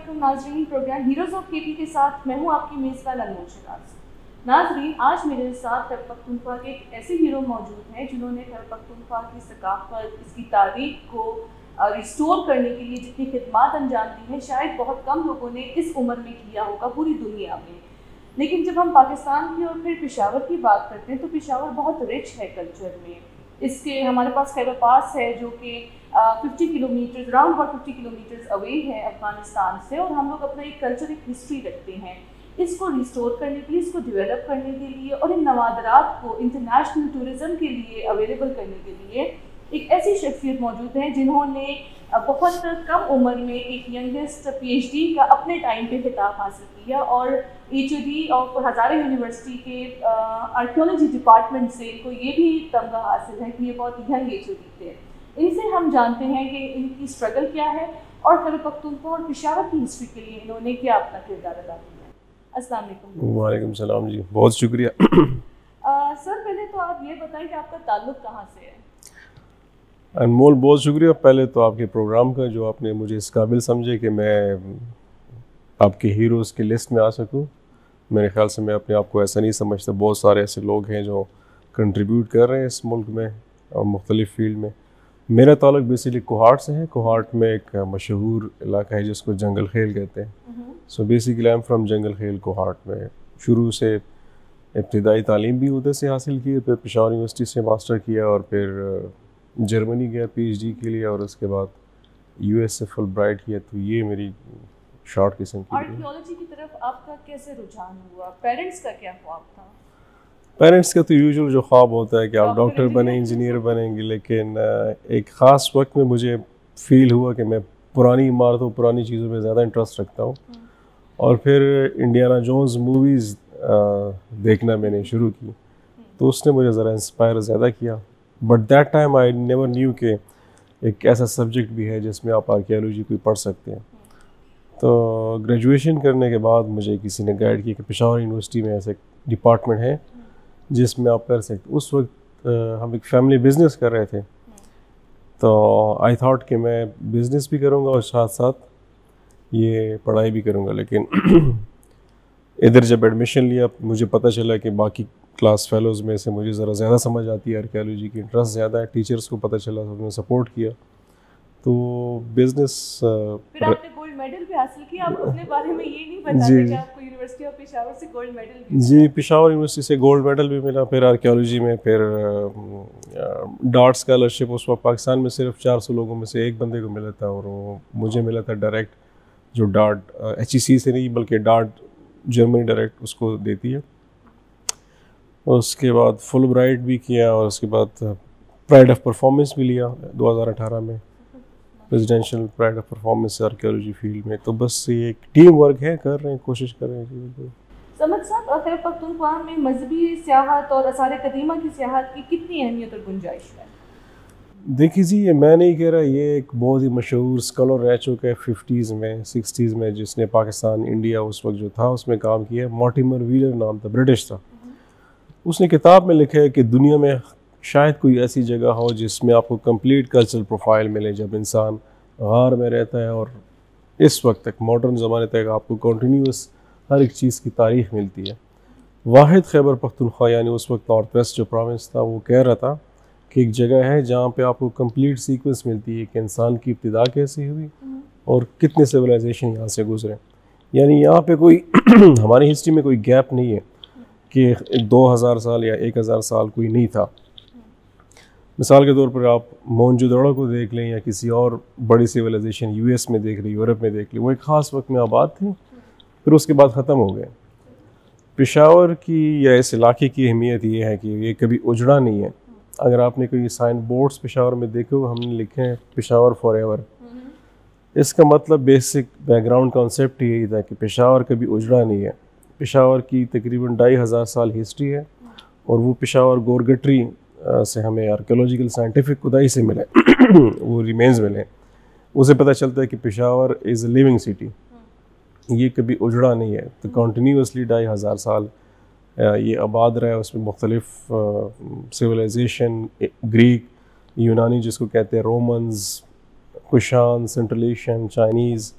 वालेकुम नाज़रीन, programme heroes of KP के साथ मैं हूं आपकी मेज़बान अनमोल शराज। नाज़रीन, आज मेरे साथ खैबर पख्तूनख्वा के एक ऐसे हीरो मौजूद हैं जिन्होंने खैबर पख्तूनख्वा की सकाफत, इसकी तारीख को रिस्टोर करने के लिए जितनी खिदमत अंजाम दी हैं, शायद बहुत कम लोगों ने इस उम्र में किया होगा पूरी दुनिया में। लेकिन जब हम पाकिस्तान की और फिर पेशावर की बात करते हैं तो पेशावर बहुत रिच है कल्चर में। इसके हमारे पास खैबर पास है जो कि 50 किलोमीटर अराउंड 50 किलोमीटर्स अवे है अफ़गानिस्तान से, और हम लोग अपना एक कल्चर, एक हिस्ट्री रखते हैं। इसको रिस्टोर करने के लिए, इसको डेवलप करने के लिए और इन नवादरात को इंटरनेशनल टूरिज़म के लिए अवेलेबल करने के लिए एक ऐसी शख्सियत मौजूद है जिन्होंने बहुत कम उम्र में एक यंगेस्ट PhD का अपने टाइम पे खिताब हासिल किया और HOD ऑफ हज़ारे यूनिवर्सिटी के आर्कियोलॉजी डिपार्टमेंट से इनको ये भी तमगा हासिल है कि ये बहुत यंग HOD थे। इनसे हम जानते हैं कि इनकी स्ट्रगल क्या है और खैबर पख्तूनख्वा और पेशावर की हिस्ट्री के लिए इन्होंने क्या अपना किरदार अदा किया है। अस्सलाम वालेकुम। वालेकुम सलाम जी, बहुत शुक्रिया। सर, पहले तो आप ये बताएं कि आपका ताल्लुक़ कहाँ से है? अनमोल, बहुत शुक्रिया पहले तो आपके प्रोग्राम का, जो आपने मुझे इस काबिल समझे कि मैं आपके हीरोज़ की लिस्ट में आ सकूं। मेरे ख़्याल से मैं अपने आप को ऐसा नहीं समझता, बहुत सारे ऐसे लोग हैं जो कंट्रीब्यूट कर रहे हैं इस मुल्क में और मुख्तलिफ़ फील्ड में। मेरा ताल्लुक़ बेसिकली कोहाट से है। कोहाट में एक मशहूर इलाका है जिसको जंगल खेल कहते हैं। So basically I am from Jangal Khel Kohat में। शुरू से इब्तिदाई तालीम भी उधर से हासिल की, फिर पेशावर यूनिवर्सिटी से मास्टर किया और फिर जर्मनी गया PhD के लिए और उसके बाद US से फुल ब्राइट किया। तो ये मेरी शॉर्ट किस्म की। आर्कियोलॉजी की तरफ आपका कैसे रुझान हुआ? पेरेंट्स का क्या ख्वाब था? पेरेंट्स का तो यूजुअल जो ख्वाब होता है कि आप डॉक्टर बने, इंजीनियर बनेंगे, लेकिन एक ख़ास वक्त में मुझे फ़ील हुआ कि मैं पुरानी इमारतों, पुरानी चीज़ों में ज़्यादा इंटरेस्ट रखता हूँ। और फिर इंडियाना जोन्स मूवीज़ देखना मैंने शुरू की, तो उसने मुझे ज़रा इंस्पायर ज़्यादा किया। But that time I never knew कि एक ऐसा सब्जेक्ट भी है जिसमें आप आर्कियोलॉजी कोई पढ़ सकते हैं। तो ग्रेजुएशन करने के बाद मुझे किसी ने गाइड किया कि पेशावर यूनिवर्सिटी में ऐसे डिपार्टमेंट है जिसमें आप कर सकते। उस वक्त हम एक फैमिली बिज़नेस कर रहे थे, तो आई थॉट कि मैं बिज़नेस भी करूँगा और साथ साथ ये पढ़ाई भी करूँगा। लेकिन इधर जब एडमिशन लिया मुझे पता चला कि बाकी क्लास फेलोज़ में से मुझे ज़रा ज़्यादा समझ आती है आर्कियोलॉजी की, इंटरेस्ट ज़्यादा है। टीचर्स को पता चला तो उन्होंने सपोर्ट किया। तो बिज़नेस फिर आपने गोल्ड मेडल भी हासिल किया। आप अपने बारे में ये नहीं बताते कि आपको यूनिवर्सिटी ऑफ पेशावर से गोल्ड मेडल भी? जी, पेशावर यूनिवर्सिटी से गोल्ड मेडल भी मिला। फिर आर्कियोलॉजी में फिर डार्ट स्कॉलरशिप उस वक्त पाकिस्तान में सिर्फ 400 लोगों में से एक बंदे को मिला था, और वो मुझे मिला था डायरेक्ट, जो डार्ट HEC से नहीं बल्कि डार्ट जर्मनी डायरेक्ट उसको देती है। उसके बाद फुल ब्राइट भी किया और उसके बाद प्राइड ऑफ परफॉर्मेंस भी लिया 2018 में, residential pride of performance archaeology field में। तो बस ये एक टीम वर्क है, कर रहे हैं, कोशिश कर रहे हैं। समद साहब, खैबर पख्तूनख्वा में मजहबी सियाहत और आसार कदीमा की सियाहत की कितनी अहमियत और गुंजाइश है? देखिए जी, ये मैं नहीं कह रहा, ये एक बहुत ही मशहूर स्कॉलर रह चुका है 50s में 60s में, जिसने पाकिस्तान इंडिया उस वक्त जो था उसमें काम किया। मॉर्टिमर व्हीलर नाम था, ब्रिटिश था। उसने किताब में लिखा है कि दुनिया में शायद कोई ऐसी जगह हो जिसमें आपको कंप्लीट कल्चरल प्रोफाइल मिले, जब इंसान गार में रहता है और इस वक्त तक मॉडर्न ज़माने तक आपको कंटिन्यूस हर एक चीज़ की तारीख मिलती है। वाहिद खैबर पख्तूनख्वा यानी उस वक्त नॉर्थ वेस्ट जो प्रोविंस था, वो कह रहा था कि एक जगह है जहाँ पे आपको कंप्लीट सीक्वेंस मिलती है कि इंसान की इब्तिदा कैसी हुई और कितने सिविलाइजेशन यहाँ से गुजरे। यानी यहाँ पे कोई हमारी हिस्ट्री में कोई गैप नहीं है कि 2000 साल या 1000 साल कोई नहीं था। मिसाल के तौर पर आप मोहनजोदड़ो को देख लें या किसी और बड़ी सिविलाइजेशन US में देख लें, यूरोप में देख लें, वो एक ख़ास वक्त में आबाद थे, फिर उसके बाद ख़त्म हो गए। पेशावर की या इस इलाके की अहमियत ये है कि ये कभी उजड़ा नहीं है। अगर आपने कोई साइन बोर्ड्स पेशावर में देखे हो, हमने लिखे हैं पेशावर फॉर एवर। इसका मतलब बेसिक बैकग्राउंड कॉन्सेप्ट यही था कि पेशावर कभी उजड़ा नहीं है। पेशावर की तकरीबन 2500 साल हिस्ट्री है, और वो पेशावर गोरगटरी से हमें आर्कियोलॉजिकल साइंटिफिक खुदाई से मिले वो रिमेन्स मिले। उसे पता चलता है कि Peshawar is a living city, ये कभी उजड़ा नहीं है। तो कंटिन्यूसली 2500 साल ये आबाद रहा है। उसमें मुख्तलिफ सिविलाइजेशन, ग्रीक, यूनानी जिसको कहते हैं, Romans, Kushan, Central Asian, Chinese,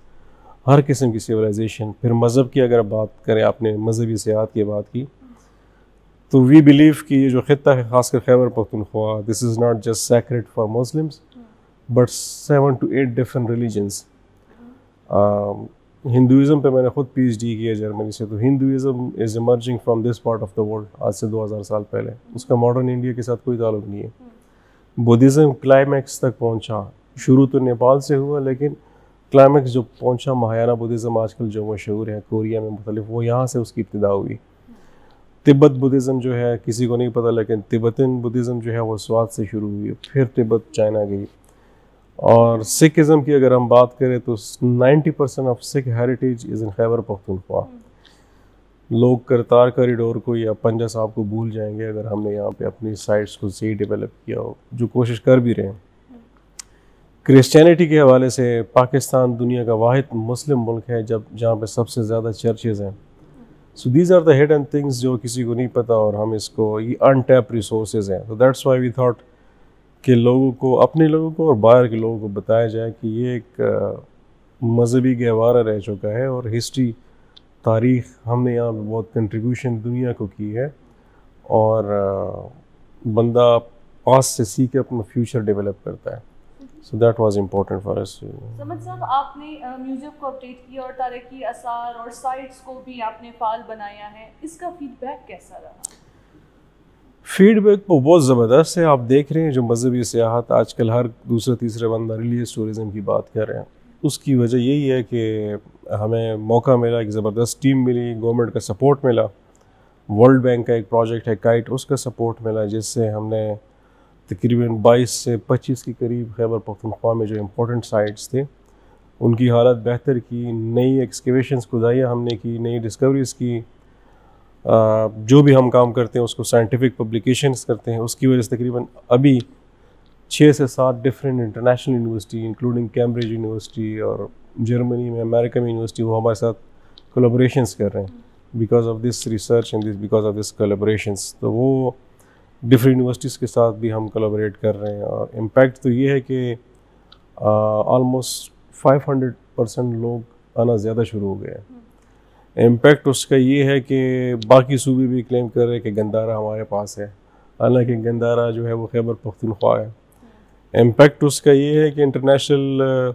हर किस्म की सिविलाइजेशन। फिर मज़हब की अगर बात करें, आपने मजहबी सियाहत की बात की, तो वी बिलीव कि ये जो ख़ित्ता है ख़ासकर Khyber Pakhtunkhwa, this is not just sacred for Muslims but 7 to 8 different religions. Hinduism पे मैंने ख़ुद PhD किया जर्मनी से, तो Hinduism is emerging from this part of the world आज से 2000 साल पहले। उसका मॉडर्न इंडिया के साथ कोई ताल्लुक नहीं है। बुद्धिज़्म क्लाइमैक्स तक पहुंचा, शुरू तो नेपाल से हुआ लेकिन क्लाइमैक्स जो पहुंचा, महायाना बुद्धिज़्म आजकल जो मशहूर है कोरिया में मुख्तलिफ, वो यहाँ से उसकी इब्तिदा हुई। तिब्बत बुद्धिज़्म जो है किसी को नहीं पता, लेकिन तिब्बतन बुद्धिज़्म जो है वो स्वात से शुरू हुई, फिर तिब्बत चाइना गई। और सिखिज़म की अगर हम बात करें तो 90% of Sikh heritage is in Khyber Pakhtunkhwa. लोग करतार कॉरिडोर को या पंजा साहब को भूल जाएंगे अगर हमने यहाँ पे अपनी साइट्स को सही डेवलप किया हो, जो कोशिश कर भी रहे हैं। क्रिश्चियनिटी के हवाले से पाकिस्तान दुनिया का वाहिद मुस्लिम मुल्क है जहाँ पे सबसे ज़्यादा चर्चेज़ हैं। So these are the hidden things जो किसी को नहीं पता, और हम इसको, ये अनटैप रिसोर्सेज हैं। तो दैट्स वाई वी थॉट कि लोगों को, अपने लोगों को और बाहर के लोगों को बताया जाए कि ये एक मजहबी गहवारा रह चुका है, और हिस्ट्री, तारीख़, हमने यहाँ पे बहुत कंट्रीब्यूशन दुनिया को की है, और बंदा पास से सीख के अपना फ्यूचर डेवलप करता है। So that was important for us. समझ साहब, आपने म्यूज़ियम को अपडेट किया और तारीखी आसार और साइट्स को भी आपने फाल बनाया है, इसका फीडबैक कैसा रहा? फीडबैक तो बहुत ज़बरदस्त है। आप देख रहे हैं जो मजहबी सियाहत आजकल हर दूसरा तीसरा बंदा रिलीजियस टूरिज़म की बात कर रहे हैं, उसकी वजह यही है कि हमें मौका मिला, एक ज़बरदस्त टीम मिली, गवर्नमेंट का सपोर्ट मिला, वर्ल्ड बैंक का एक प्रोजेक्ट है काइट, उसका सपोर्ट मिला, जिससे हमने तकरीबन 22 से 25 के करीब खैबर पख्तूनख्वा में जो इम्पोर्टेंट साइट्स थे उनकी हालत बेहतर की, नई एक्सकेवेशंस, खुदाइयाँ हमने की, नई डिस्कवरीज़ की। जो भी हम काम करते हैं उसको साइंटिफिक पब्लिकेशंस करते हैं, उसकी वजह से तकरीबन अभी 6 से 7 different international university including Cambridge university और जर्मनी में, अमेरिका में यूनिवर्सिटी, वो हमारे साथ कोलैबोरेशंस कर रहे हैं because of this research and because of this collaborations. तो वो डिफरेंट यूनिवर्सिटीज़ के साथ भी हम कोलैबोरेट कर रहे हैं, और इम्पैक्ट तो ये है कि ऑलमोस्ट 500% लोग आना ज़्यादा शुरू हो गए हैं। इम्पैक्ट उसका ये है कि बाकी सूबे भी क्लेम कर रहे हैं कि गंदारा हमारे पास है, हालांकि गंदारा जो है वो खैबर पख्तूनख्वा है। इम्पैक्ट उसका ये है कि इंटरनेशनल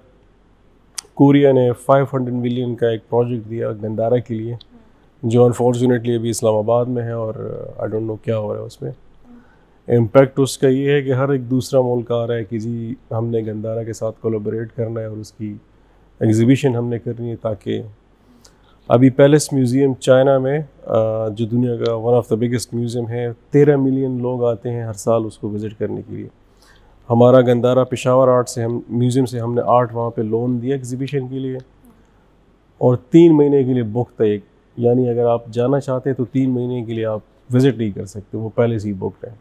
कोरिया ने 500 मिलियन का एक प्रोजेक्ट दिया गंदारा के लिए, जो अनफॉर्चुनेटली अभी इस्लामाबाद में है, और आई डोंट नो क्या हो रहा है उसमें। इम्पैक्ट उसका ये है कि हर एक दूसरा मुल्क आ रहा है कि जी हमने गंदारा के साथ कोलैबोरेट करना है और उसकी एग्ज़िबिशन हमने करनी है, ताकि अभी पैलेस म्यूज़ियम चाइना में जो दुनिया का one of the biggest museum है, 13 मिलियन लोग आते हैं हर साल उसको विज़िट करने के लिए। हमारा गंदारा पेशावर आर्ट से, हम म्यूज़ियम से हमने आर्ट वहाँ पे लोन दिया एग्ज़िबिशन के लिए, और 3 महीने के लिए बुक था एक, यानी अगर आप जाना चाहते हैं तो 3 महीने के लिए आप विज़िट नहीं कर सकते, वो पहले से ही बुक है।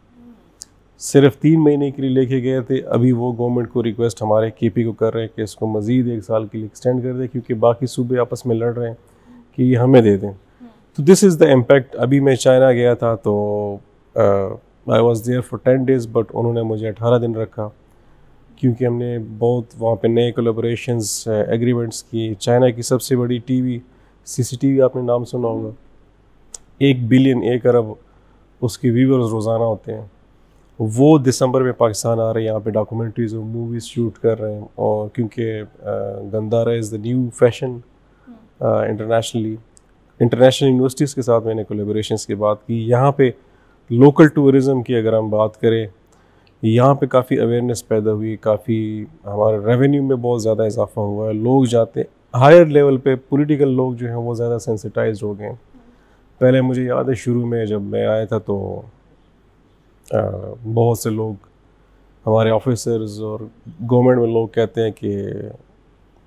सिर्फ 3 महीने के लिए लेके गए थे। अभी वो गवर्नमेंट को रिक्वेस्ट हमारे KP को कर रहे हैं कि इसको मज़ीद 1 साल के लिए एक्सटेंड कर दें, क्योंकि बाकी सूबे आपस में लड़ रहे हैं कि ये हमें दे दें। तो दिस इज़ द इम्पैक्ट। अभी मैं चाइना गया था तो I was there for 10 days, but उन्होंने मुझे 18 दिन रखा, क्योंकि हमने बहुत वहाँ पे नए कोलैबोरेशंस, एग्रीमेंट्स की। चाइना की सबसे बड़ी TV CCTV आपने नाम सुना होगा, 1 बिलियन 1 अरब उसके व्यूअर्स रोज़ाना होते हैं। वो दिसंबर में पाकिस्तान आ रहे हैं, यहाँ पे डॉक्यूमेंट्रीज और मूवीज़ शूट कर रहे हैं, और क्योंकि Gandhara is the new fashion international universities के साथ मैंने कोलैबोरेशंस की बात की। यहाँ पे लोकल टूरिज़म की अगर हम बात करें, यहाँ पे काफ़ी अवेयरनेस पैदा हुई, काफ़ी हमारे रेवेन्यू में बहुत ज़्यादा इजाफा हुआ है। लोग जाते हायर लेवल पे, पॉलिटिकल लोग जो हैं वो ज़्यादा सेंसिटाइज्ड हो गए। पहले मुझे याद है शुरू में जब मैं आया था तो बहुत से लोग, हमारे ऑफिसर्स और गवर्नमेंट में लोग कहते हैं कि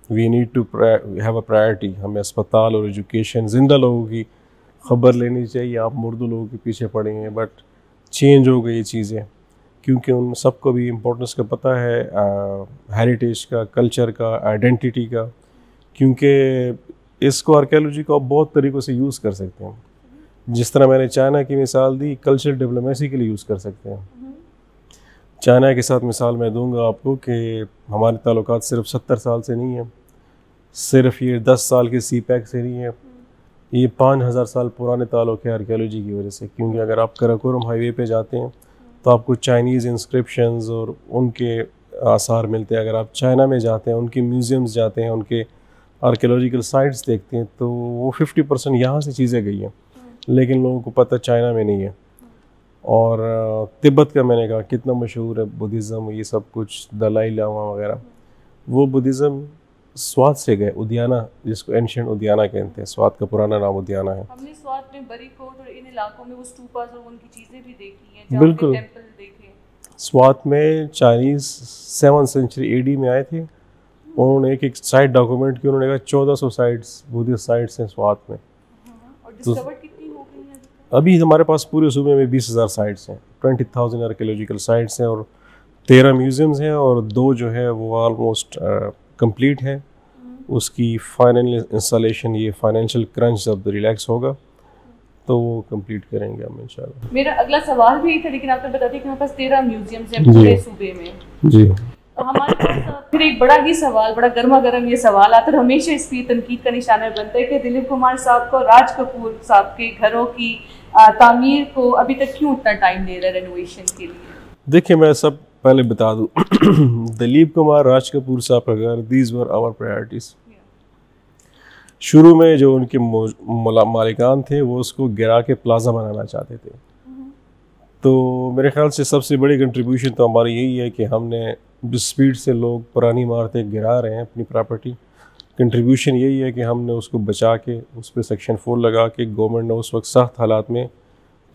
we need to have a priority, हमें अस्पताल और एजुकेशन, ज़िंदा लोगों की खबर लेनी चाहिए, आप मुर्दू लोगों के पीछे पड़े हैं। बट चेंज हो गई चीज़ें, क्योंकि उन सबको भी इम्पोर्टेंस का पता है हेरिटेज का, कल्चर का, आइडेंटिटी का, क्योंकि इसको आर्कियोलॉजी को आप बहुत तरीक़ों से यूज़ कर सकते हैं। जिस तरह मैंने चाइना की मिसाल दी, कल्चरल डिप्लोमेसी के लिए यूज़ कर सकते हैं। चाइना के साथ मिसाल मैं दूंगा आपको कि हमारे ताल्लुकात सिर्फ 70 साल से नहीं है, सिर्फ ये 10 साल के सी पैक से नहीं है, ये 5000 साल पुराने ताल्लुक है आर्कियोलॉजी की वजह से। क्योंकि अगर आप कराकोरम हाईवे पे जाते हैं तो आपको चाइनीज़ इंस्क्रिप्शंस और उनके आसार मिलते हैं। अगर आप चाइना में जाते हैं, उनके म्यूज़ियम्स जाते हैं, उनके आर्कियोलॉजिकल साइट्स देखते हैं, तो वो 50% यहाँ से चीज़ें गई हैं, लेकिन लोगों को पता चाइना में नहीं है। और तिब्बत का मैंने कहा कितना मशहूर है बुद्धिज़्म, ये सब कुछ, दलाई लामा वगैरह, वो बुद्धिज़्म स्वात से गए, उद्याना, जिसको एंशिएंट उद्याना कहते हैं। स्वात का पुराना नाम उद्याना है। हमने स्वात में बरीकोट और इन इलाकों में वो स्टूपास और उनकी चीज़ें भी देखी हैं, जहाँ बिल्कुल। पे टेंपल देखे। स्वात में चाइनीज़ 7th सेंचुरी AD में आए थे, उन्होंने एक साइट डॉक्यूमेंट की, उन्होंने कहा 1400 साइट्स, बुद्धिस्ट साइट्स हैं स्वात में। और डिस्कवर्ड कितनी हो गई हैं अभी हमारे पास पूरे सूबे में 20,000 साइट्स हैं, 20,000 आर्कियोलॉजिकल साइट्स हैं, और 13 म्यूज़ियम्स हैं, और 2 जो है वो ऑलमोस्ट कंप्लीट है। उसकी फाइनल इंस्टॉलेशन, ये फाइनेंशियल क्रंच जब रिलैक्स होगा तो वो कंप्लीट करेंगे हम इंशाल्लाह। मेरा अगला सवाल भी था, लेकिन आपने बता दिया कि हमारे पास 13 म्यूजियम्स हैं पूरे सूबे में। जी। हमारे पास फिर एक बड़ा ही सवाल, बड़ा गर्मा गर्म ये सवाल आता है, हमेशा इस पर तनकीद का निशाना बनता है कि दिलीप कुमार साहब को, राज कपूर साहब के घरों की तामीर को अभी तक क्यों इतना टाइम ले रहा है रेनोवेशन के लिए? देखिए, मैं सब पहले बता दूं दिलीप कुमार, राज कपूर साहब का घर, दीज वर आवर प्रायोरिटीज। शुरू में जो उनके मालिकान थे वो उसको गिरा के प्लाजा बनाना चाहते थे। तो मेरे ख्याल से सबसे बड़ी कंट्रीब्यूशन तो हमारी यही है कि हमने जिस स्पीड से लोग पुरानी इमारतें गिरा रहे हैं अपनी प्रॉपर्टी, कंट्रीब्यूशन यही है कि हमने उसको बचा के उस पर सेक्शन 4 लगा के, गवर्नमेंट ने उस वक्त सख्त हालात में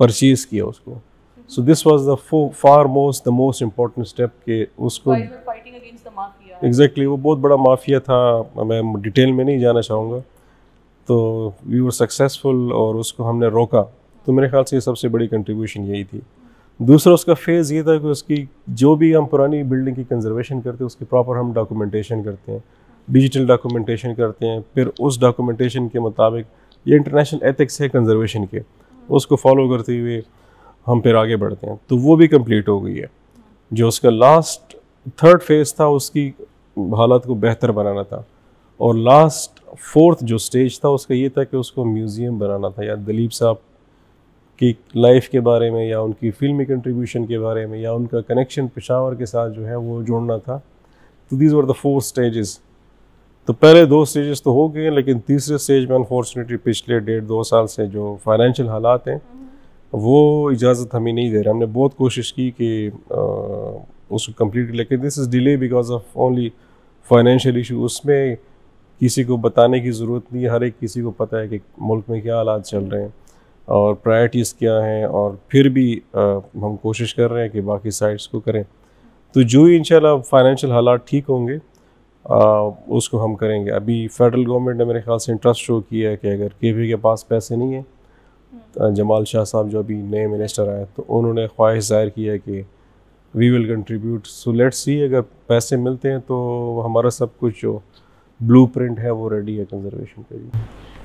परचेज़ किया उसको। So this was the most important step कि उसको एग्जैक्टली वो बहुत बड़ा माफिया था, मैं डिटेल में नहीं जाना चाहूँगा। तो वी वर सक्सेसफुल और उसको हमने रोका। तो मेरे ख्याल से ये सबसे बड़ी कंट्रीब्यूशन यही थी। दूसरा उसका फेज़ ये था कि उसकी जो भी हम पुरानी बिल्डिंग की कंजर्वेशन करते हैं उसकी प्रॉपर हम डॉक्यूमेंटेशन करते हैं, डिजिटल डॉक्यूमेंटेशन करते हैं। फिर उस डॉक्यूमेंटेशन के मुताबिक ये इंटरनेशनल एथिक्स है कंजर्वेशन के, उसको फॉलो करते हुए हम फिर आगे बढ़ते हैं। तो वो भी कंप्लीट हो गई है। जो उसका लास्ट 3rd फेज़ था उसकी हालत को बेहतर बनाना था, और लास्ट 4th जो स्टेज था उसका ये था कि उसको म्यूज़ियम बनाना था, या दिलीप साहब की लाइफ के बारे में, या उनकी फिल्मी कंट्रीब्यूशन के बारे में, या उनका कनेक्शन पेशावर के साथ जो है वो जोड़ना था। तो दीज वर द 4 स्टेजेस। तो पहले 2 स्टेजेस तो हो गए, लेकिन तीसरे स्टेज में अनफॉर्चुनेटली पिछले 1.5-2 साल से जो फाइनेंशियल हालात हैं वो इजाज़त हमें नहीं दे रहे। हमने बहुत कोशिश की कि उसको कंप्लीट, लेकिन this is delay because of only financial issue. उसमें किसी को बताने की ज़रूरत नहीं है, हर एक किसी को पता है कि मुल्क में क्या हालात चल रहे हैं और प्रायोरिटीज़ क्या हैं, और फिर भी हम कोशिश कर रहे हैं कि बाकी साइट्स को करें। तो जो ही इंशाल्लाह फाइनेंशियल हालात ठीक होंगे उसको हम करेंगे। अभी फेडरल गवर्नमेंट ने मेरे ख्याल से इंटरेस्ट शो किया है कि अगर केपी के पास पैसे नहीं है, जमाल शाह साहब जो अभी नए मिनिस्टर आए, तो उन्होंने ख्वाहिश ज़ाहिर की है कि we will contribute. So let's see, अगर पैसे मिलते हैं तो हमारा सब कुछ जो ब्लूप्रिंट है वो रेडी है कंजर्वेशन के लिए।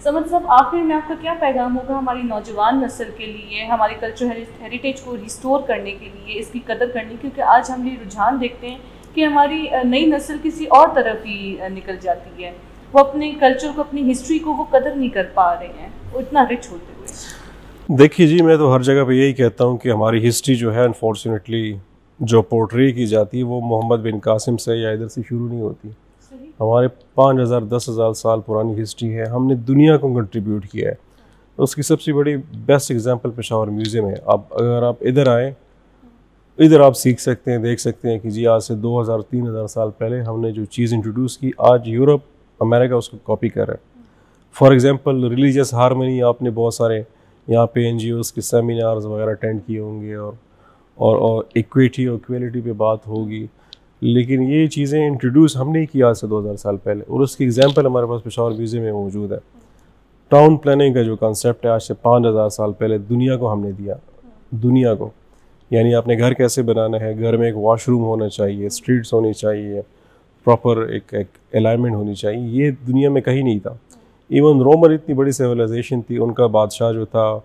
समझ साहब, आखिर में आपका क्या पैगाम होगा हमारी नौजवान नस्ल के लिए, हमारी कल्चरल हेरिटेज को रिस्टोर करने के लिए, इसकी कदर करने, क्योंकि आज हम ये रुझान देखते हैं कि हमारी नई नस्ल किसी और तरफ ही निकल जाती है, वो अपने कल्चर को, अपनी हिस्ट्री को वो कदर नहीं कर पा रहे हैं, वो इतना रिच होते हुए। देखिए जी, मैं तो हर जगह पे यही कहता हूँ कि हमारी हिस्ट्री जो है अनफॉर्चुनेटली जो पोर्ट्रे की जाती है वो मोहम्मद बिन कासिम से या इधर से शुरू नहीं होती। हमारे 5,000 10,000 साल पुरानी हिस्ट्री है, हमने दुनिया को कंट्रीब्यूट किया है। तो उसकी सबसे बड़ी बेस्ट एग्जांपल पेशावर म्यूज़ियम है। अब अगर आप इधर आएँ, इधर आप सीख सकते हैं, देख सकते हैं कि जी आज से 2,000-3,000 साल पहले हमने जो चीज़ इंट्रोड्यूस की, आज यूरोप अमेरिका उसको कॉपी कर रहा है। फॉर एग्ज़ाम्पल रिलीजियस हारमनी, आपने बहुत सारे यहाँ पे NGOs के सेमिनार्स वगैरह अटेंड किए होंगे, और इक्विटी और इक्वलिटी पे बात होगी, लेकिन ये चीज़ें इंट्रोड्यूस हमने ही किया आज से 2,000 साल पहले, और उसकी एग्जांपल हमारे पास पेशावर म्यूज़ियम में मौजूद है। टाउन प्लानिंग का जो कॉन्सेप्ट है आज से 5,000 साल पहले दुनिया को हमने दिया, दुनिया को, यानी आपने घर कैसे बनाना है, घर में एक वॉशरूम होना चाहिए, स्ट्रीट्स होनी चाहिए, प्रॉपर एक अलाइनमेंट होनी चाहिए, ये दुनिया में कहीं नहीं था। इवन रोमन इतनी बड़ी सिविलाइजेशन थी, उनका बादशाह जो था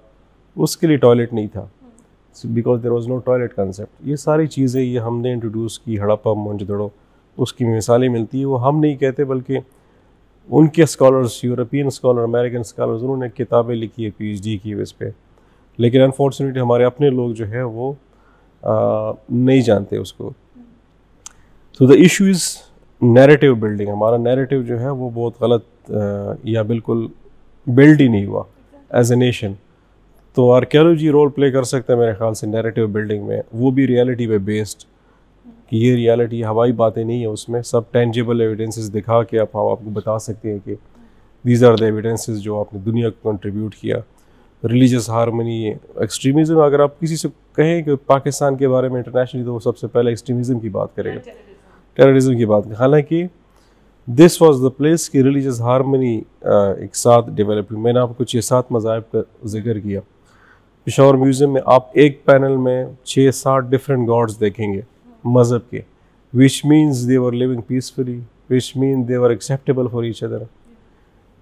उसके लिए टॉयलेट नहीं था, because there was no toilet concept. ये सारी चीज़ें ये हमने इंट्रोड्यूस की, हड़प्पा मोहनजोदड़ो, उसकी मिसालें मिलती है। वो हम नहीं कहते बल्कि उनके scholars, European scholar, American scholars, उन्होंने किताबें लिखी है PhD की इस पे, लेकिन अनफॉर्चुनेटली हमारे अपने लोग जो है वो नहीं जानते उसको। तो the issue is narrative building. हमारा नैरेटिव जो है वो बहुत गलत या बिल्कुल बिल्ड ही नहीं हुआ एज ए नेशन। तो आर्कियोलॉजी रोल प्ले कर सकता है मेरे ख्याल से नैरेटिव बिल्डिंग में, वो भी रियलिटी पे बेस्ड, कि ये रियलिटी हवाई बातें नहीं है, उसमें सब टेंजिबल एविडेंसेस दिखा के आप हम आपको बता सकते हैं कि दीज आर द एविडेंसेस जो आपने दुनिया को कंट्रीब्यूट किया। रिलीजियस हारमनी, एक्सट्रीमिज़म, अगर आप किसी से कहें कि पाकिस्तान के बारे में इंटरनेशनली, तो वो सबसे पहले एक्सट्रीमिज़म की बात करेगा, टेररिज्म की बात। हालांकि दिस वाज द प्लेस की रिलीजियस हारमनी एक साथ डेवलप हुई। मैंने आपको 6-7 मज़ाहिब का जिक्र किया। पेशावर म्यूज़ियम में आप एक पैनल में 6-7 डिफरेंट गॉड्स देखेंगे मज़हब के, which means they were living peacefully, which mean they were acceptable for each other.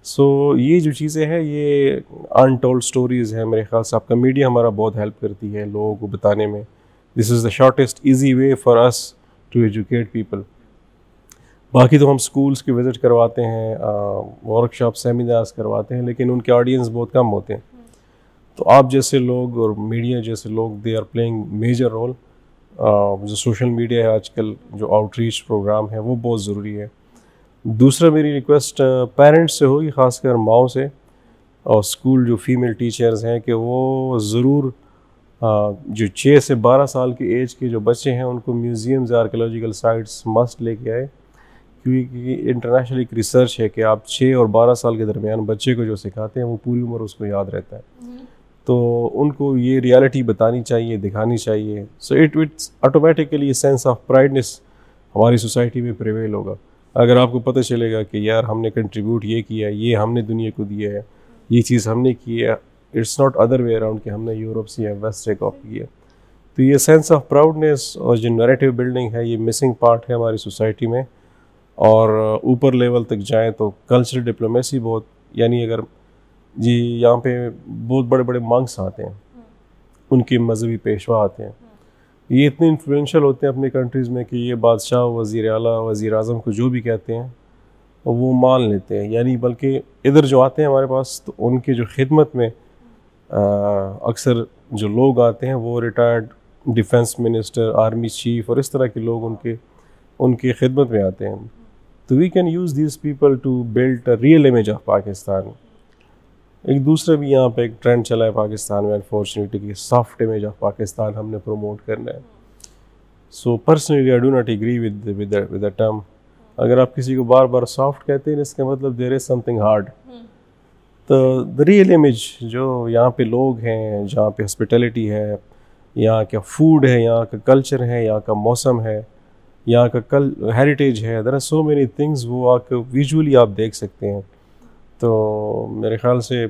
So ये जो चीज़ें हैं ये अनटोल्ड स्टोरीज़ हैं। मेरे ख्याल से आपका मीडिया हमारा बहुत हेल्प करती है लोगों को बताने में। This is the shortest easy way for us to educate people. बाकी तो हम स्कूल्स की विज़िट करवाते हैं, वर्कशॉप, सेमिनार्स करवाते हैं, लेकिन उनके ऑडियंस बहुत कम होते हैं। तो आप जैसे लोग और मीडिया जैसे लोग, they are playing major role. जो सोशल मीडिया है आजकल, जो आउटरीच प्रोग्राम है, वो बहुत ज़रूरी है। दूसरा मेरी रिक्वेस्ट पेरेंट्स से होगी, ख़ासकर माओ से, और स्कूल जो फीमेल टीचर्स हैं, कि वो ज़रूर जो 6 से 12 साल की एज के जो बच्चे हैं उनको म्यूज़ियम्स, आर्कियोलॉजिकल साइट्स मस्ट लेके आए, क्योंकि इंटरनेशनल एक रिसर्च है कि आप 6 और 12 साल के दरमियान बच्चे को जो सिखाते हैं वो पूरी उम्र उसको याद रहता है। तो उनको ये रियलिटी बतानी चाहिए, दिखानी चाहिए। So it's automatically sense of prideness हमारी सोसाइटी में प्रिवेल होगा। अगर आपको पता चलेगा कि यार हमने कंट्रीब्यूट ये किया है, ये हमने दुनिया को दिया है, ये चीज़ हमने की है, it's not other way around कि हमने यूरोप से या वेस्ट से कॉपी किया। तो ये सेंस ऑफ प्राउडनेस और जो नैरेटिव बिल्डिंग है, ये मिसिंग पार्ट है हमारी सोसाइटी में। और ऊपर लेवल तक जाएँ तो कल्चरल डिप्लोमेसी बहुत, यानी अगर जी यहाँ पे बहुत बड़े बड़े मंक्स आते हैं, उनके मजहबी पेशवा आते हैं, ये इतने इन्फ्लुएंशियल होते हैं अपने कंट्रीज़ में कि ये बादशाह, वज़ीर आला, वज़ीर आज़म को जो भी कहते हैं वो मान लेते हैं। यानी बल्कि इधर जो आते हैं हमारे पास, तो उनके जो खिदमत में अक्सर जो लोग आते हैं वो retired defence minister, army chief और इस तरह के लोग उनके खिदमत में आते हैं। तो we can use these people to build a real image of Pakistan. एक दूसरा भी यहाँ पे एक ट्रेंड चला है पाकिस्तान में, अनफॉर्चुनेटली, कि सॉफ्ट इमेज ऑफ पाकिस्तान हमने प्रमोट करना है। So personally I do not agree with the term. अगर आप किसी को बार बार सॉफ्ट कहते हैं, इसका मतलब देयर इज समथिंग हार्ड। तो द रियल इमेज जो यहाँ पे लोग हैं, जहाँ पे हॉस्पिटैलिटी है, यहाँ का फूड है, यहाँ का कल्चर है, यहाँ का मौसम है, यहाँ का हेरिटेज है, there are so many things, वो आके विजुअली आप देख सकते हैं। तो मेरे ख्याल से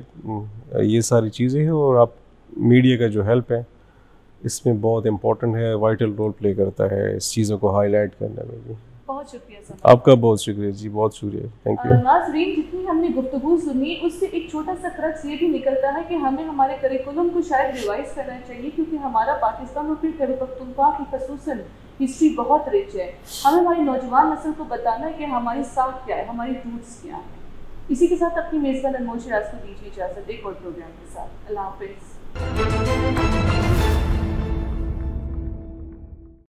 ये सारी चीज़ें हैं, और आप मीडिया का जो हेल्प है इसमें बहुत इम्पोर्टेंट है, वाइटल रोल प्ले करता है इस चीज़ों को हाईलाइट करने में भी। बहुत शुक्रिया सर, आपका बहुत शुक्रिया जी, बहुत शुक्रिया, थैंक यू। नाज़रीन, जितनी हमने गुफ्तगू सुनी उससे एक छोटा सा क्रक्स ये भी निकलता है कि हमें हमारे करिकुलम को शायद रिवाइज करना चाहिए, क्योंकि हमारा पाकिस्तान और फिर खैबर पख्तूनख्वा की खसूसन हिस्ट्री बहुत रिच है। हमें हमारी नौजवान नस्ल को बताना है कि हमारी साख क्या है, हमारी रूट्स क्या है। इसी के साथ अपनी मेज़बान अनमोल शिराज को दीजिए इजाज़त एक और प्रोग्राम के साथ। अल्लाह हाफ़िज़।